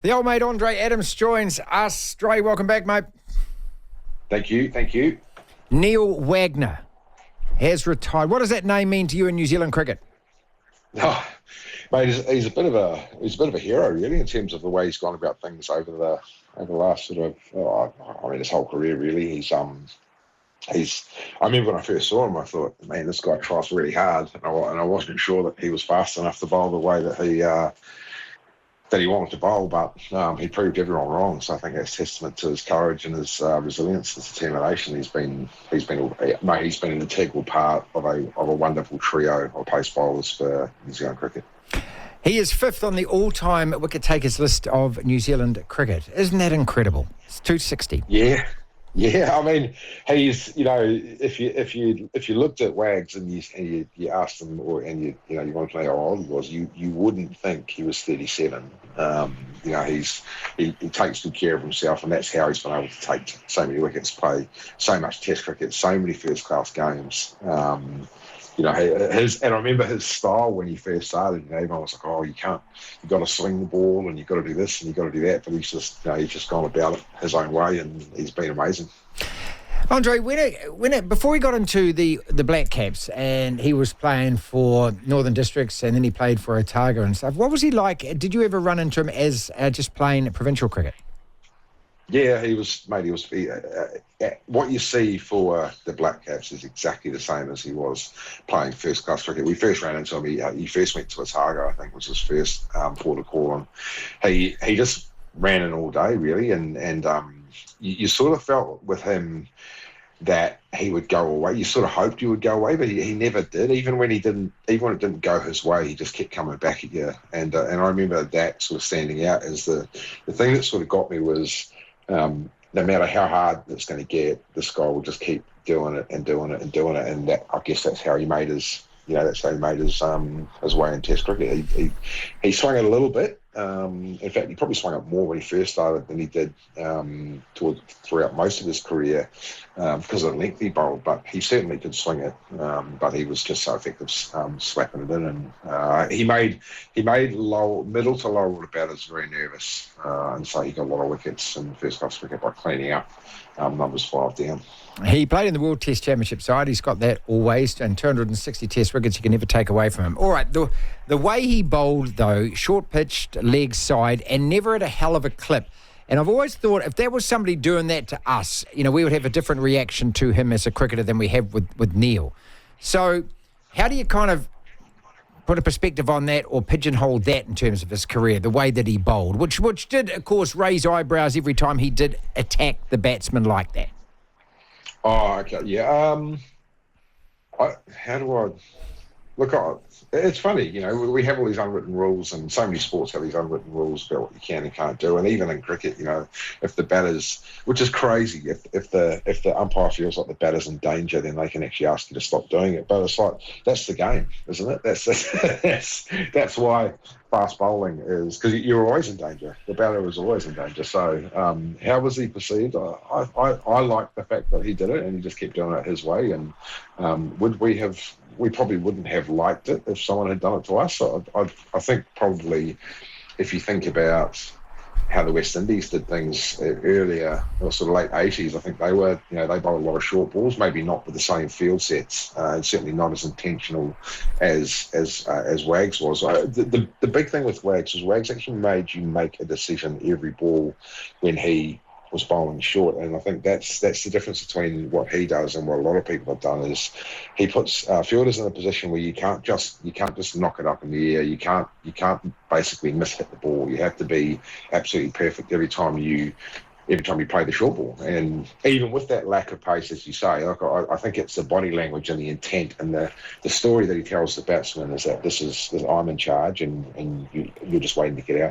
The old mate Andre Adams joins us. Dre, welcome back, mate. Thank you. Neil Wagner has retired. What does that name mean to you in New Zealand cricket? Oh, mate, he's a bit of a hero, really, in terms of the way he's gone about things over the last sort of, his whole career, really. I remember when I first saw him, I thought, man, this guy tries really hard, and I wasn't sure that he was fast enough to bowl the way that he wanted to bowl, but he proved everyone wrong. So I think that's testament to his courage and his resilience, his determination. He's been an integral part of a wonderful trio of pace bowlers for New Zealand cricket. He is fifth on the all-time wicket takers list of New Zealand cricket. Isn't that incredible? It's 260. Yeah. I mean, he's, if you looked at Wags and you asked him, you want to know how old he was, you wouldn't think he was 37. He takes good care of himself, and that's how he's been able to take so many wickets, play so much Test cricket, so many first-class games. And I remember his style when he first started. Everyone was like, "Oh, you've got to swing the ball, and you've got to do this, and you've got to do that." But he's just gone about it his own way, and he's been amazing. Andre, before he got into the Black Caps and he was playing for Northern Districts and then he played for Otago and stuff, what was he like? Did you ever run into him as just playing provincial cricket? Yeah, he was. What you see for the Black Caps is exactly the same as he was playing first-class cricket. We first ran into him. He first went to Otago, I think, was his first port of call, and he just ran in all day, really, and you sort of felt with him that he would go away. You sort of hoped he would go away, but he never did. Even when it didn't go his way, he just kept coming back at you. And I remember that sort of standing out as the thing that sort of got me was, no matter how hard it's going to get, this guy will just keep doing it and doing it and doing it. And that, I guess that's how he made his way in Test cricket. He swung it a little bit. In fact, he probably swung it more when he first started than he did throughout most of his career because of the length he bowled. But he certainly did swing it. But he was just so effective slapping it in, and he made middle to lower order batters very nervous, and so he got a lot of wickets in first-class cricket by cleaning up numbers 5 down. He played in the World Test Championship side. He's got that always, and 260 Test wickets you can never take away from him. All right, the way he bowled, though, short-pitched, leg side, and never at a hell of a clip. And I've always thought if there was somebody doing that to us, we would have a different reaction to him as a cricketer than we have with Neil. So how do you kind of put a perspective on that or pigeonhole that in terms of his career, the way that he bowled, which did, of course, raise eyebrows every time he did attack the batsman like that? Oh, okay, yeah. How do I look? It's funny, we have all these unwritten rules, and so many sports have these unwritten rules about what you can and can't do. And even in cricket, if the batters, which is crazy, if the umpire feels like the batter's in danger, then they can actually ask you to stop doing it. But it's like that's the game, isn't it? That's why fast bowling is, because you're always in danger. The batter is always in danger. So how was he perceived? I like the fact that he did it and he just kept doing it his way. And we probably wouldn't have liked it if someone had done it to us. So I think probably if you think about how the West Indies did things earlier, or sort of late 80s, I think they were, they bowled a lot of short balls, maybe not with the same field sets, and certainly not as intentional as Wags was. The big thing with Wags is Wags actually made you make a decision every ball when he was bowling short, and I think that's the difference between what he does and what a lot of people have done is he puts fielders in a position where you can't just knock it up in the air. You can't basically miss-hit the ball. You have to be absolutely perfect every time you play the short ball. And even with that lack of pace, as you say, I think it's the body language and the intent and the story that he tells the batsman is that this is I'm in charge and you're just waiting to get out.